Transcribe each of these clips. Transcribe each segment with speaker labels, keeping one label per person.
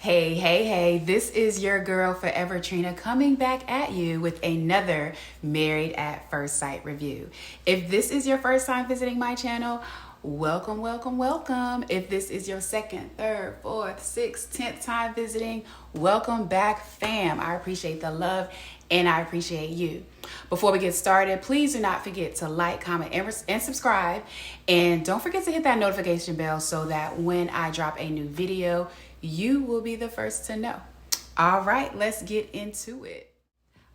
Speaker 1: Hey, this is your girl Forever Trina coming back at you with another Married at First Sight review. If this is your first time visiting my channel, welcome. If this is your second, third, fourth, sixth, 10th time visiting, welcome back, fam. I appreciate the love and I appreciate you. Before we get started, please do not forget to like, comment, and subscribe. And don't forget to hit that notification bell so that when I drop a new video, you will be the first to know. All right, let's get into it.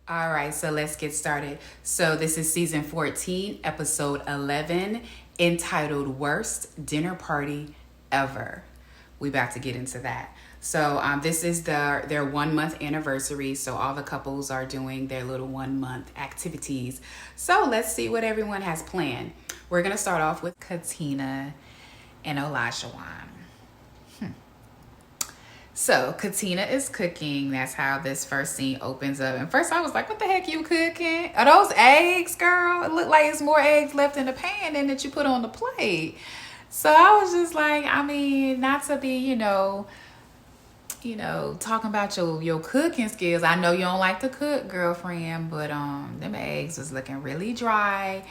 Speaker 1: All right, so let's get started. So this is season 14, episode 11, entitled Worst Dinner Party Ever. We about to get into that. So this is their 1 month anniversary. So all the couples are doing their little 1 month activities. So let's see what everyone has planned. We're going to start off with Katina and Olajuwon. So Katina is cooking. That's how this first scene opens up. And first I was like, what the heck you cooking? Are those eggs, girl? It looked like it's more eggs left in the pan than that you put on the plate. So I was just like, I mean, not to be, talking about your cooking skills. I know you don't like to cook, girlfriend, but them eggs was looking really dry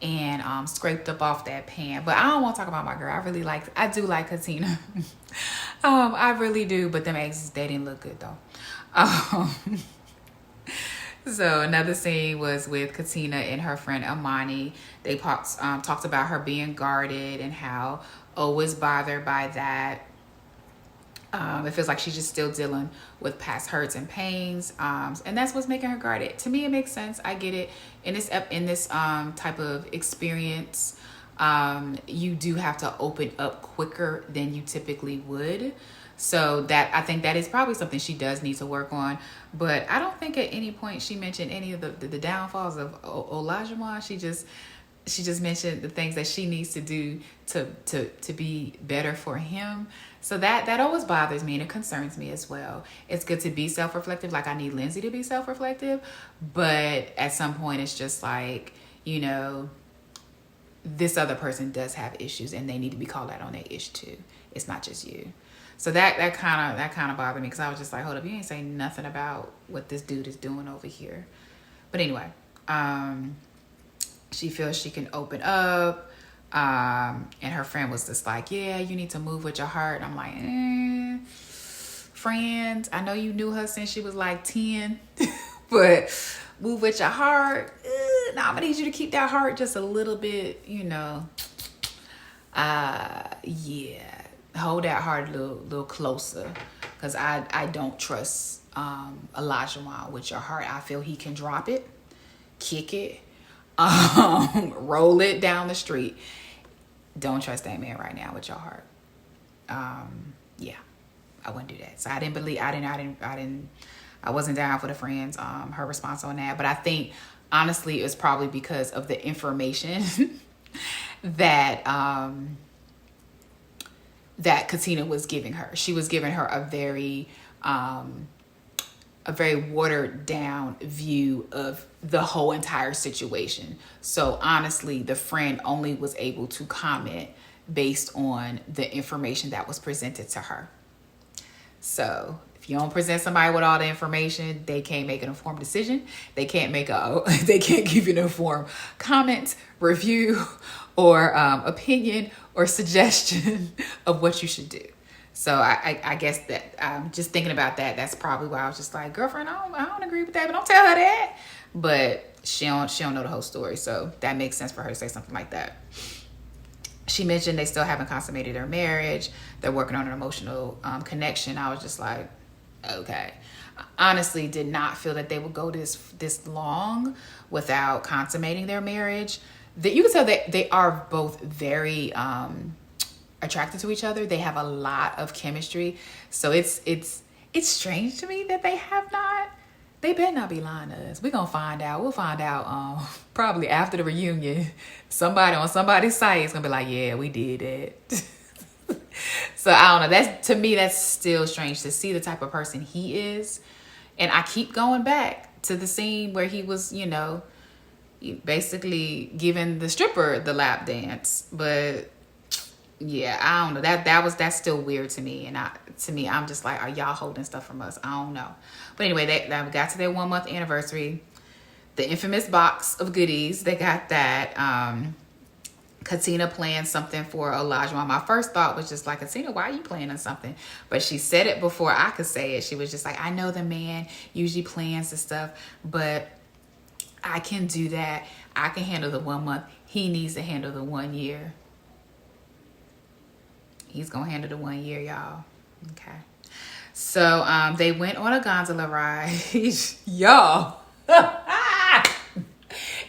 Speaker 1: and scraped up off that pan. But I don't want to talk about my girl. I do like Katina. I really do, but them eggs, they didn't look good though. So another scene was with Katina and her friend Amani. They talked about her being guarded and how O was bothered by that. It feels like she's just still dealing with past hurts and pains, and that's what's making her guarded. To me, it makes sense. I get it. In this type of experience, you do have to open up quicker than you typically would. So I think that is probably something she does need to work on. But I don't think at any point she mentioned any of the downfalls of Olajuwon. She just mentioned the things that she needs to do to be better for him. So that always bothers me and it concerns me as well. It's good to be self-reflective. Like I need Lindsay to be self-reflective. But at some point it's just like, this other person does have issues and they need to be called out on their issue too. It's not just you. So that kind of bothered me because I was just like, hold up, you ain't saying nothing about what this dude is doing over here. But anyway, she feels she can open up. And her friend was just like, yeah, you need to move with your heart. And I'm like, friends, I know you knew her since she was like 10, but move with your heart. Now I'm gonna need you to keep that heart just a little bit, hold that heart a little closer. Cause I don't trust, Olajuwon with your heart. I feel he can drop it, kick it, roll it down the street. Don't trust that man right now with your heart. I wouldn't do that. So I wasn't down for the friends, her response on that. But I think honestly it was probably because of the information that Katina was giving her. She was giving her a very watered down view of the whole entire situation. So honestly, the friend only was able to comment based on the information that was presented to her. So if you don't present somebody with all the information, they can't make an informed decision. They can't give you an informed comment, review, or opinion or suggestion of what you should do. So I guess that just thinking about that, that's probably why I was just like, girlfriend, I don't agree with that, but don't tell her that. But she don't know the whole story. So that makes sense for her to say something like that. She mentioned they still haven't consummated their marriage. They're working on an emotional connection. I was just like, okay. I honestly did not feel that they would go this long without consummating their marriage. That you can tell that they are both very attracted to each other. They have a lot of chemistry. So it's strange to me that they have not. They better not be lying to us. We're gonna find out. We'll find out probably after the reunion. Somebody on somebody's site is gonna be like, yeah, we did it. So I don't know. To me, that's still strange to see the type of person he is. And I keep going back to the scene where he was, basically giving the stripper the lap dance. But Yeah, I don't know. That's still weird to me. And I'm just like, are y'all holding stuff from us? I don't know. But anyway, they got to their 1 month anniversary. The infamous box of goodies. They got that. Katina planned something for Olajuwon. My first thought was just like, Katina, why are you planning something? But she said it before I could say it. She was just like, I know the man usually plans the stuff, but I can do that. I can handle the 1 month. He needs to handle the 1 year. He's going to handle the 1 year, y'all. Okay. So they went on a gondola ride. Y'all.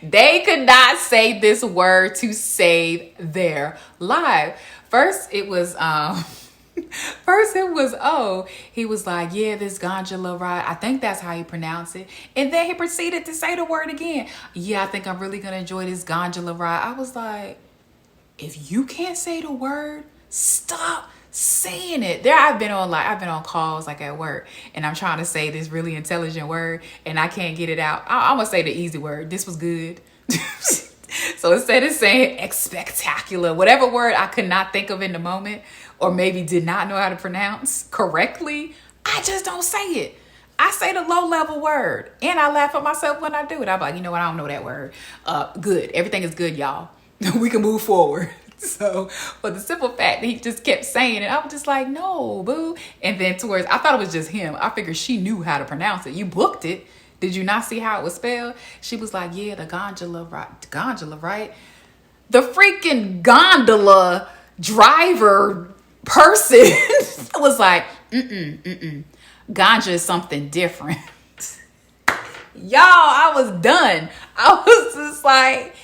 Speaker 1: They could not say this word to save their life. First it was he was like, yeah, this gondola ride. I think that's how you pronounce it. And then he proceeded to say the word again. Yeah, I think I'm really gonna enjoy this gondola ride. I was like, if you can't say the word, stop saying it. I've been on calls like at work, and I'm trying to say this really intelligent word and I can't get it out. I'm gonna say the easy word. This was good. So instead of saying spectacular, whatever word I could not think of in the moment, or maybe did not know how to pronounce correctly, I just don't say it. I say the low level word, and I laugh at myself when I do it. I'm like, you know what? I don't know that word. Good. Everything is good, y'all. We can move forward. So, but the simple fact that he just kept saying it, I was just like, no, boo. And then towards, I thought it was just him. I figured she knew how to pronounce it. You booked it. Did you not see how it was spelled? She was like, yeah, the gondola, right? The freaking gondola driver person was like, ganja is something different. Y'all, I was done. I was just like,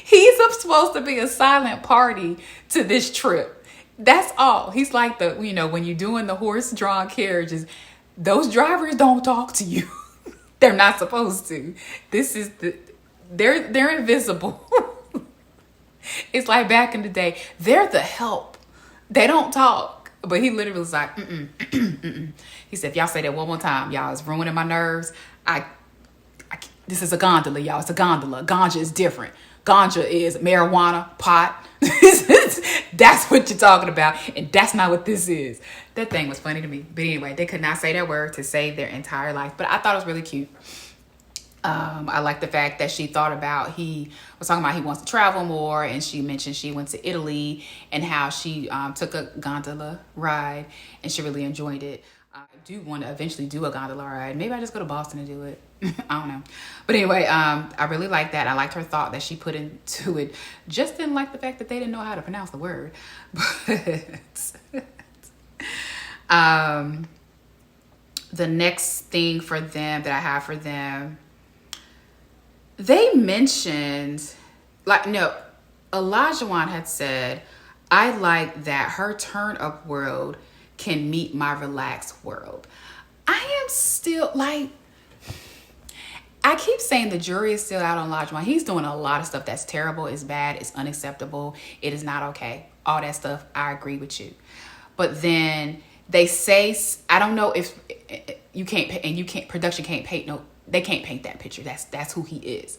Speaker 1: he's supposed to be a silent party to this trip. That's all. He's like when you're doing the horse-drawn carriages, those drivers don't talk to you. They're not supposed to. They're invisible. It's like back in the day. They're the help. They don't talk. But he literally was like, He said, if y'all say that one more time, y'all, it's ruining my nerves. This is a gondola, y'all. It's a gondola. Ganja is different. Ganja is marijuana, pot. That's what you're talking about. And that's not what this is. That thing was funny to me. But anyway, they could not say that word to save their entire life. But I thought it was really cute. I like the fact that she thought about, he was talking about he wants to travel more. And she mentioned she went to Italy and how she took a gondola ride. And she really enjoyed it. I do want to eventually do a gondola ride. Maybe I just go to Boston and do it. I don't know. But anyway, I really like that. I liked her thought that she put into it. Just didn't like the fact that they didn't know how to pronounce the word. But the next thing for them that I have for them, they mentioned, Olajuwon had said, I like that her turn up world can meet my relaxed world. I am still I keep saying the jury is still out on Olajuwon. He's doing a lot of stuff that's terrible, it's bad, it's unacceptable, it is not okay. All that stuff, I agree with you. But then they say, I don't know if production can't paint, they can't paint that picture. That's who he is.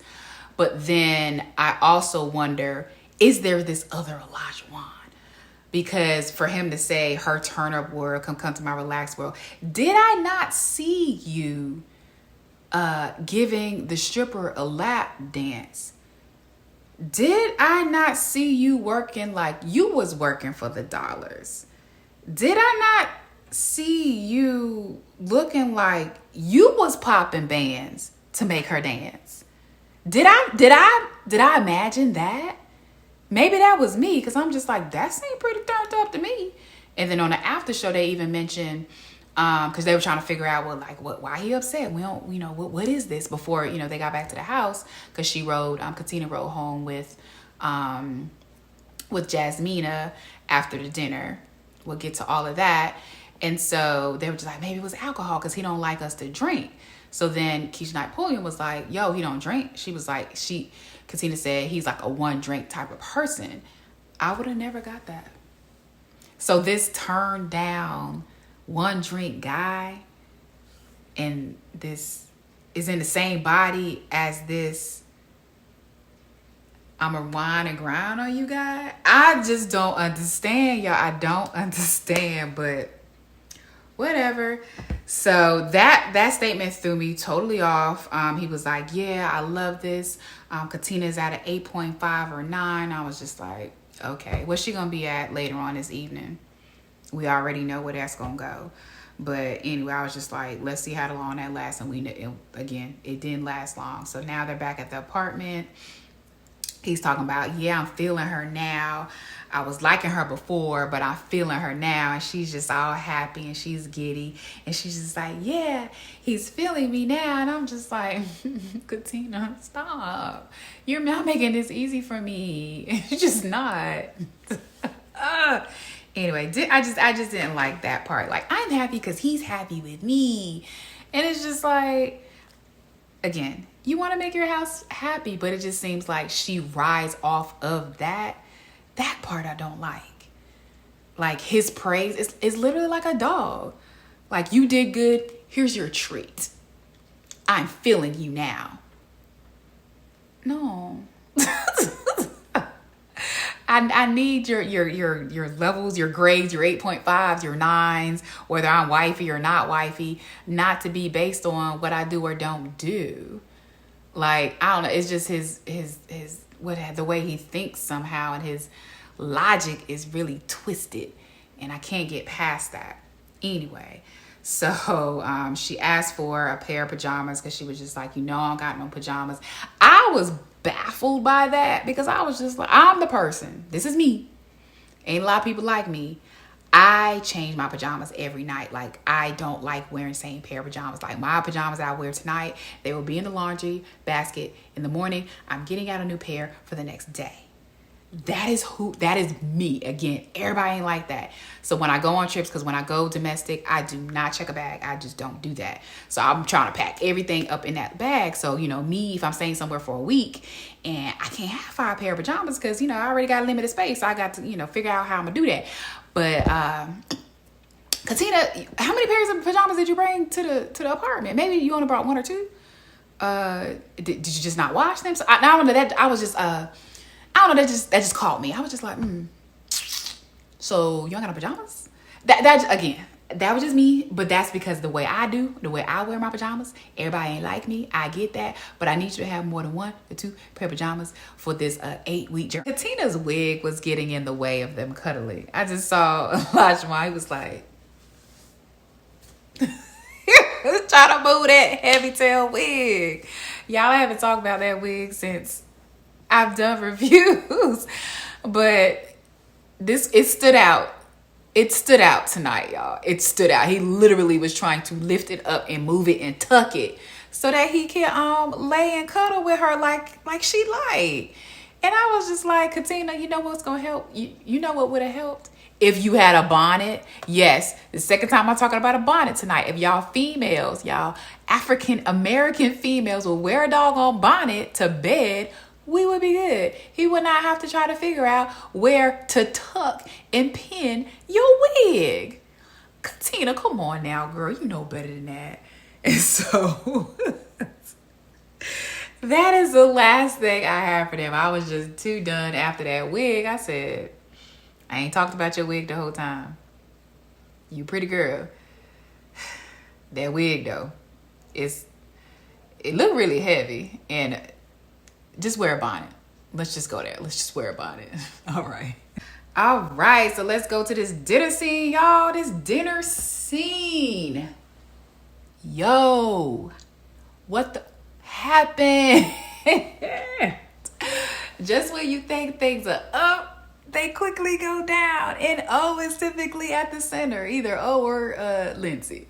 Speaker 1: But then I also wonder, is there this other Olajuwon? Because for him to say her turn up world, come to my relaxed world, did I not see you giving the stripper a lap dance? Did I not see you working like you was working for the dollars? Did I not see you looking like you was popping bands to make her dance? Did I imagine that? Maybe that was me, because I'm just like, that seemed pretty turned up to me. And then on the after show, they even mentioned, because they were trying to figure out, why he upset? We don't, what is this? Before, they got back to the house, because she rode, Katina rode home with Jasmina after the dinner. We'll get to all of that. And so they were just like, maybe it was alcohol, because he don't like us to drink. So then Keisha Knight Pulliam was like, yo, he don't drink. She was like, Katina said he's like a one drink type of person. I would have never got that. So this turned down one drink guy, and this is in the same body as this I'm a whine and grind on you guys. I just don't understand, y'all. I don't understand, but whatever. So that statement threw me totally off. He was like, yeah, I love this. Katina's at an 8.5 or 9. I was just like, okay, what's she gonna be at later on this evening? We already know where that's gonna go. But anyway, I was just like, let's see how long that lasts. And it didn't last long. So now they're back at the apartment. He's talking about, yeah, I'm feeling her now. I was liking her before, but I'm feeling her now. And she's just all happy and she's giddy. And she's just like, yeah, he's feeling me now. And I'm just like, Katina, stop. You're not making this easy for me. You're just not. Anyway, I just didn't like that part. Like, I'm happy because he's happy with me. And it's just like, again, you want to make your house happy, but it just seems like she rides off of that. That part I don't like. Like, his praise is literally like a dog. Like, you did good. Here's your treat. I'm feeling you now. No. I need your levels, your grades, your 8.5s, your 9s, whether I'm wifey or not wifey, not to be based on what I do or don't do. Like, I don't know. It's just the way he thinks somehow, and his logic is really twisted, and I can't get past that. Anyway, so she asked for a pair of pajamas because she was just like, I don't got no pajamas. I was baffled by that because I was just like, I'm the person. This is me. Ain't a lot of people like me. I change my pajamas every night. Like, I don't like wearing the same pair of pajamas. Like, my pajamas I wear tonight, they will be in the laundry basket. In the morning, I'm getting out a new pair for the next day. That is me. Again, everybody ain't like that. So when I go on trips, because when I go domestic, I do not check a bag. I just don't do that. So I'm trying to pack everything up in that bag. So, me, if I'm staying somewhere for a week and I can't have 5 pair of pajamas because, I already got limited space. So I got to, figure out how I'm going to do that. But Katina, how many pairs of pajamas did you bring to the apartment? Maybe you only brought 1 or 2. Did you just not wash them? So I don't know that I was just I don't know, that just caught me. I was just like, so you don't got no pajamas? That was just me, but that's because the way I wear my pajamas, everybody ain't like me. I get that, but I need you to have more than 1 or 2 pair of pajamas for this 8-week journey. Katina's wig was getting in the way of them cuddling. I just saw Olajuwon. He was like, trying to move that heavy tail wig. Y'all, I haven't talked about that wig since I've done reviews, but it stood out. It stood out tonight, y'all. It stood out. He literally was trying to lift it up and move it and tuck it so that he can lay and cuddle with her like she like. And I was just like, Katina, you know what's gonna help? You know what would have helped? If you had a bonnet. Yes, the second time I'm talking about a bonnet tonight. If y'all females, y'all African American females will wear a doggone bonnet to bed, we would be good. He would not have to try to figure out where to tuck and pin your wig. Katina, come on now, girl. You know better than that. And so that is the last thing I have for them. I was just too done after that wig. I said, I ain't talked about your wig the whole time. You pretty girl. That wig, though, it looked really heavy. And just wear a bonnet. Let's just go there. Let's just wear a bonnet. All right. So let's go to this dinner scene, y'all. This dinner scene. Yo, what the happened? Just when you think things are up, they quickly go down. And O is typically at the center, either O or Lindsay.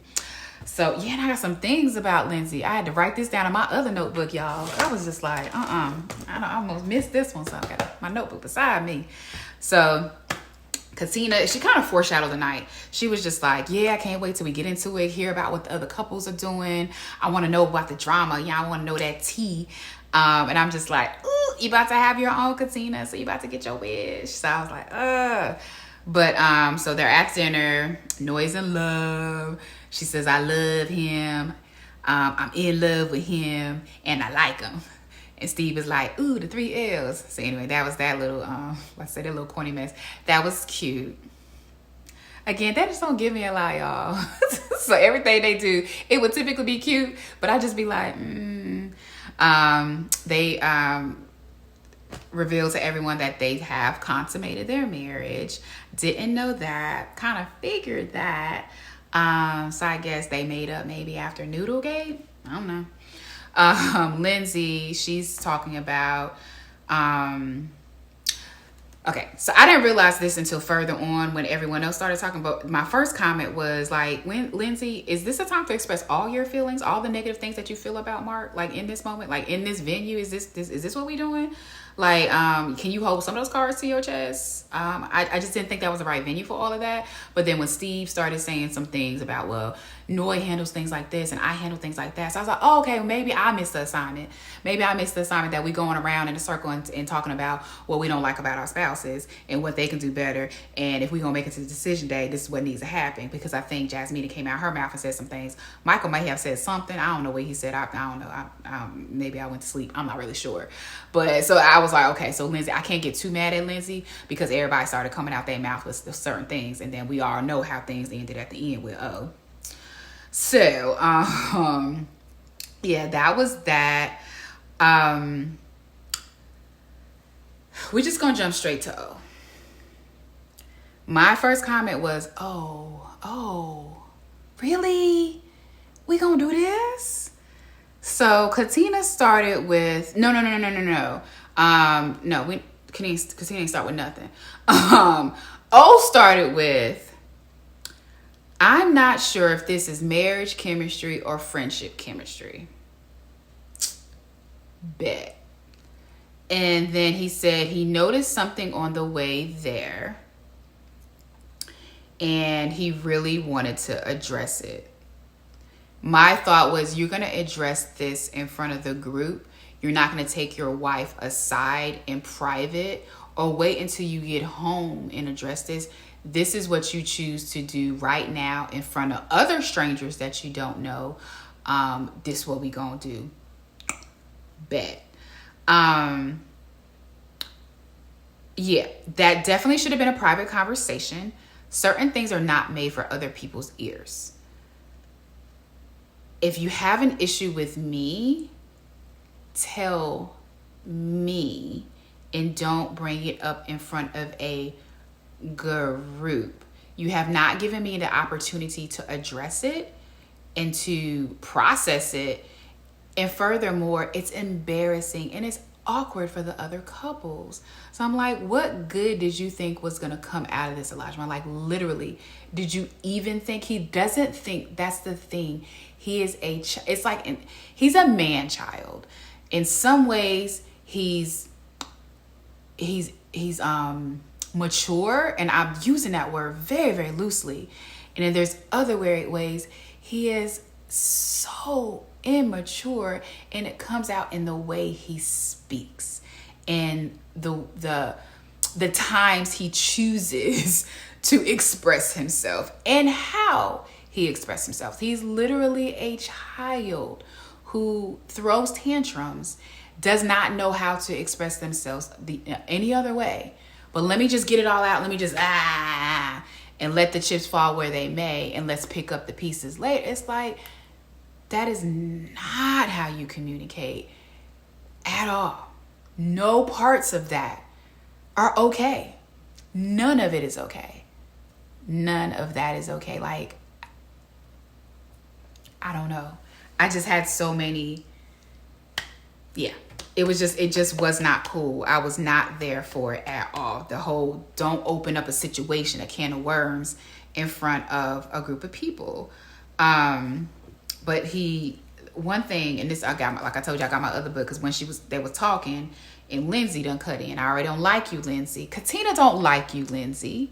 Speaker 1: So, yeah, and I got some things about Lindsay. I had to write this down in my other notebook, y'all. I was just like, I almost missed this one, so I got my notebook beside me. So, Katina, she kind of foreshadowed the night. She was just like, yeah, I can't wait till we get into it, hear about what the other couples are doing. I want to know about the drama. Yeah, I want to know that tea. And I'm just like, ooh, you about to have your own, Katina, so you about to get your wish. So I was like, But, so they're at dinner, Noise and Love. She says, I love him. I'm in love with him and I like him. And Steve was like, ooh, the 3 L's. So anyway, that was that little, let's say that little corny mess. That was cute. Again, that just don't give me a lot, y'all. So everything they do, it would typically be cute, but I just be like, They revealed to everyone that they have consummated their marriage. Didn't know that. Kind of figured that. So I guess they made up maybe after Noodlegate. I don't know. Lindsay, she's talking about... Okay, so I didn't realize this until further on when everyone else started talking. But my first comment was like, when Lindsay, is this a time to express all your feelings, all the negative things that you feel about Mark? Like in this moment, like in this venue, is this what we doing? Like, can you hold some of those cards to your chest? I just didn't think that was the right venue for all of that. But then when Steve started saying some things about, well, Noy handles things like this and I handle things like that. So I was like, oh, okay, well, maybe I missed the assignment. Maybe I missed the assignment that we going around in a circle and talking about what we don't like about our spouses and what they can do better. And if we going to make it to the decision day, this is what needs to happen. Because I think Jasmine came out her mouth and said some things. Michael may have said something. I don't know what he said. I don't know. Maybe I went to sleep. I'm not really sure. But so I was like, okay, so Lindsay, I can't get too mad at Lindsay because everybody started coming out their mouth with certain things. And then we all know how things ended at the end with, oh. So, yeah, that was that. We're just going to jump straight to O. My first comment was, oh, really? We going to do this? So Katina started with, no. Katina didn't start with nothing. O started with, I'm not sure if this is marriage chemistry or friendship chemistry. Bet. And then he said he noticed something on the way there and he really wanted to address it. My thought was, you're going to address this in front of the group. You're not going to take your wife aside in private or wait until you get home and address this. This is what you choose to do right now in front of other strangers that you don't know. This is what we gonna do. Bet. Yeah, that definitely should have been a private conversation. Certain things are not made for other people's ears. If you have an issue with me, tell me and don't bring it up in front of a group. You have not given me the opportunity to address it and to process it. And furthermore, it's embarrassing and it's awkward for the other couples. So I'm like, what good did you think was going to come out of this, Olajuwon? Like, literally, did you even think? He doesn't think. That's the thing. He is it's like, he's a man child. In some ways, he's mature, and I'm using that word very, very loosely. And then there's other ways he is so immature, and it comes out in the way he speaks and the times he chooses to express himself and how he expresses himself. He's literally a child who throws tantrums, does not know how to express themselves any other way. But let me just get it all out. Let me just and let the chips fall where they may, and let's pick up the pieces later. It's like, that is not how you communicate at all. No parts of that are okay. None of it is okay. None of that is okay. Like, I don't know. I just had so many. Yeah. It just was not cool. I was not there for it at all. The whole don't open up a situation, a can of worms in front of a group of people. But one thing, and this I got, like I told you, I got my other book, because when they was talking, and Lindsay done cut in. I already don't like you, Lindsay. Katina don't like you, Lindsay.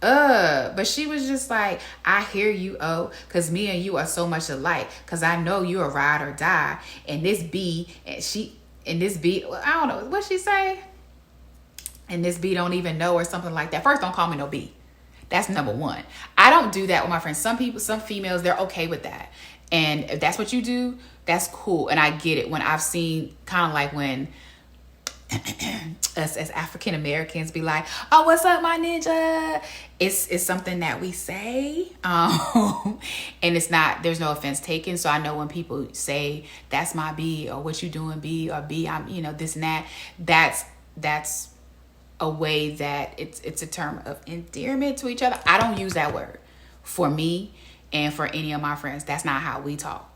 Speaker 1: But she was just like, I hear you, because me and you are so much alike, because I know you're a ride or die, and this B, well, I don't know, what'd she say? And this B don't even know, or something like that. First, don't call me no B. That's number one. I don't do that with my friends. Some people, some females, they're okay with that. And if that's what you do, that's cool. And I get it. When I've seen kind of like when us as African Americans be like, oh, what's up, my ninja? It's something that we say. And it's not, there's no offense taken. So I know when people say that's my B, or what you doing, B, or B, I'm, this and that, that's a way that it's a term of endearment to each other. I don't use that word for me and for any of my friends. That's not how we talk.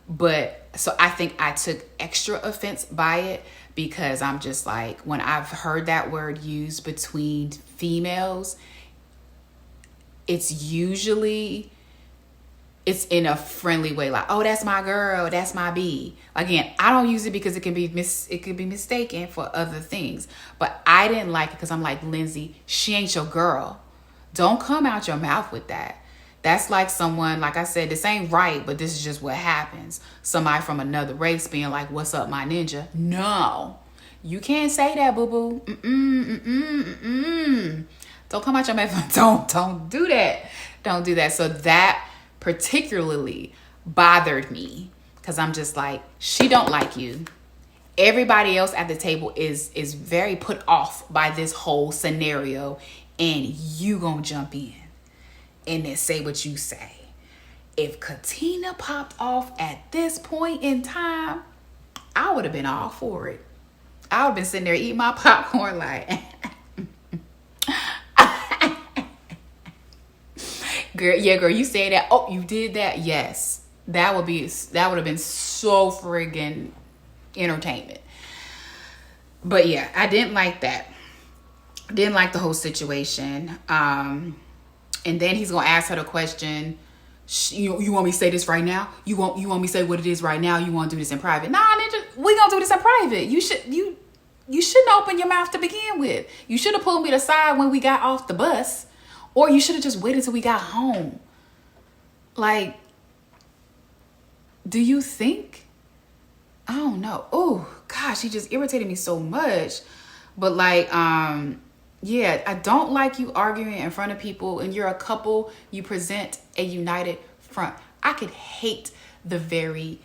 Speaker 1: But so I think I took extra offense by it, because I'm just like, when I've heard that word used between females, it's usually, it's in a friendly way, like, oh, that's my girl, that's my B. Again, I don't use it because it could be mistaken for other things. But I didn't like it because I'm like, Lindsay, she ain't your girl. Don't come out your mouth with that. That's like someone, like I said, this ain't right, but this is just what happens. Somebody from another race being like, what's up, my ninja? No, you can't say that, boo-boo. Don't come out your mouth. Don't do that. Don't do that. So that particularly bothered me, because I'm just like, she don't like you. Everybody else at the table is very put off by this whole scenario, and you gonna jump in and then say what you say. If Katina popped off at this point in time, I would have been all for it. I would have been sitting there eating my popcorn like, girl, you said that. Oh, you did that? Yes. That would have been so friggin' entertainment. But yeah, I didn't like that. Didn't like the whole situation. And then he's gonna ask her the question, you want me to say this right now? You want me to say what it is right now? You want to do this in private? Nah, ninja, we gonna do this in private. You shouldn't open your mouth to begin with. You should have pulled me aside when we got off the bus, or you should have just waited till we got home. Like, do you think? I don't know. Oh gosh, he just irritated me so much. But like, yeah, I don't like you arguing in front of people, and you're a couple, you present a united front. I could hate the very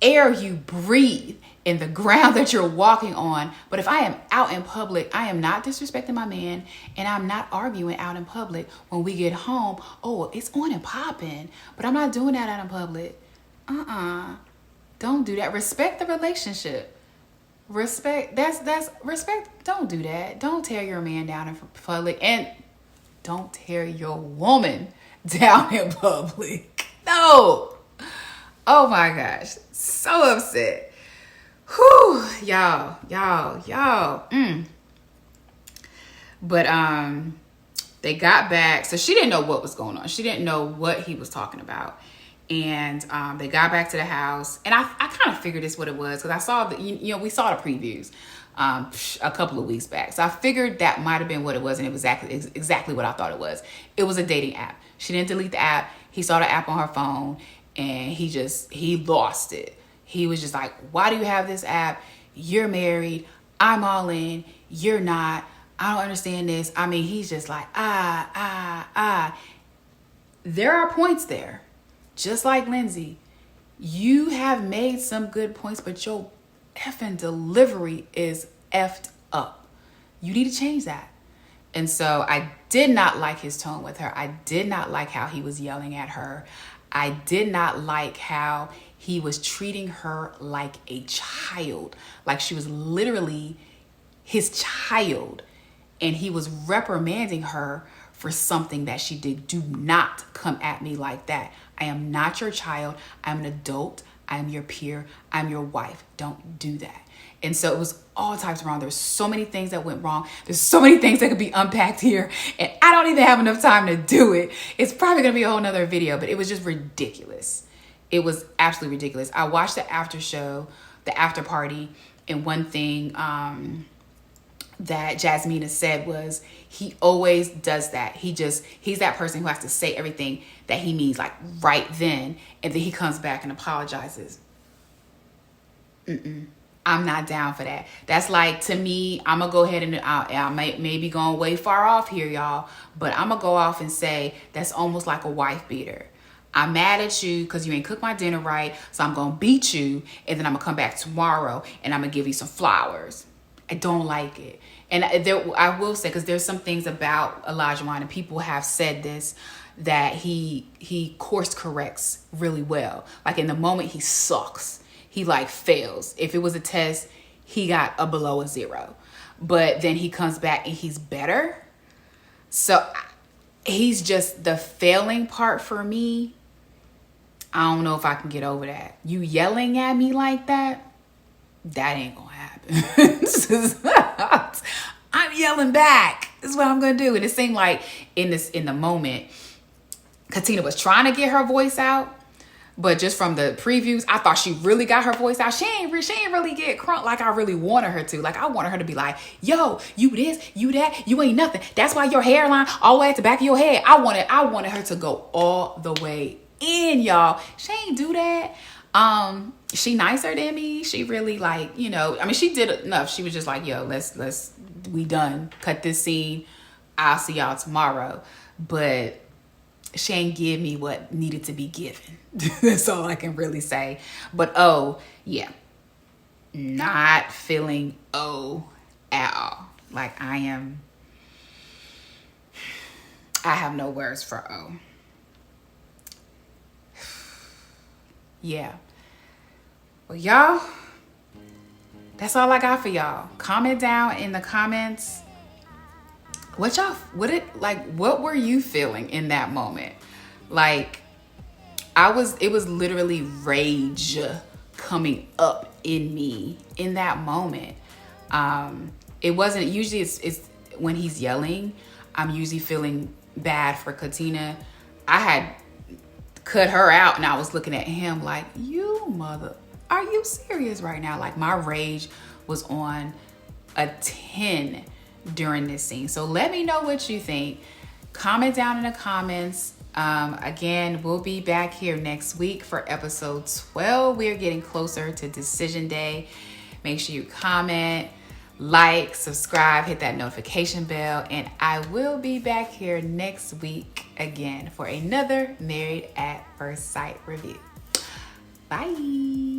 Speaker 1: air you breathe and the ground that you're walking on. But if I am out in public, I am not disrespecting my man, and I'm not arguing out in public. When we get home, oh, it's on and popping, but I'm not doing that out in public. Don't do that. Respect the relationship. Respect, that's respect. Don't do that. Don't tear your man down in public, and don't tear your woman down in public. No. Oh my gosh. So upset. Whew, y'all. But they got back. So she didn't know what was going on. She didn't know what he was talking about. And they got back to the house, and I kind of figured this what it was, because I saw we saw the previews a couple of weeks back. So I figured that might have been what it was, and it was exactly what I thought it was. It was a dating app. She didn't delete the app. He saw the app on her phone, and he lost it. He was just like, why do you have this app? You're married. I'm all in. You're not. I don't understand this. I mean, he's just like, There are points there. Just like Lindsay, you have made some good points, but your effing delivery is effed up. You need to change that. And so I did not like his tone with her. I did not like how he was yelling at her. I did not like how he was treating her like a child, like she was literally his child. And he was reprimanding her for something that she did. Do not come at me like that. I am not your child. I'm an adult. I'm your peer. I'm your wife. Don't do that. And so it was all types wrong. There's so many things that went wrong. There's so many things that could be unpacked here, and I don't even have enough time to do it. It's probably going to be a whole nother video, but it was just ridiculous. It was absolutely ridiculous. I watched the after show, the after party, and one thing that Jasmina said was, he always does that. He's that person who has to say everything that he means like right then, and then he comes back and apologizes. I'm not down for that. That's like, to me, I'm gonna go ahead and I may be going way far off here, y'all, but I'm gonna go off and say that's almost like a wife beater. I'm mad at you because you ain't cooked my dinner right, so I'm gonna beat you, and then I'm gonna come back tomorrow and I'm gonna give you some flowers. I don't like it. And I will say, because there's some things about Olajuwon, and people have said this, that he course corrects really well. Like in the moment he sucks, he like fails. If it was a test, he got a below a 0, but then he comes back and he's better. So he's just the failing part for me. I don't know if I can get over that. You yelling at me like that ain't gonna happen. I'm yelling back. This is what I'm gonna do. And it seemed like in the moment, Katina was trying to get her voice out, but just from the previews, I thought she really got her voice out. She ain't really get crunk like I really wanted her to. Like, I wanted her to be like, yo, you this, you that, you ain't nothing. That's why your hairline all the way at the back of your head. I wanted her to go all the way in, y'all. She ain't do that. She nicer than me. She really, like, you know, I mean, she did enough. She was just like, yo, we done. Cut this scene. I'll see y'all tomorrow. But she ain't give me what needed to be given. That's all I can really say. But yeah, not feeling at all. Like, I have no words for yeah. Well, y'all, that's all I got for y'all. Comment down in the comments what were you feeling in that moment? Like, it was literally rage coming up in me in that moment. It wasn't usually, it's when he's yelling, I'm usually feeling bad for Katina. I had cut her out and I was looking at him like, you mother, are you serious right now? Like, my rage was on a 10 during this scene. So let me know what you think. Comment down in the comments. Again, we'll be back here next week for episode 12. We're getting closer to decision day. Make sure you comment, like, subscribe, hit that notification bell, and I will be back here next week again for another Married at First Sight review. Bye.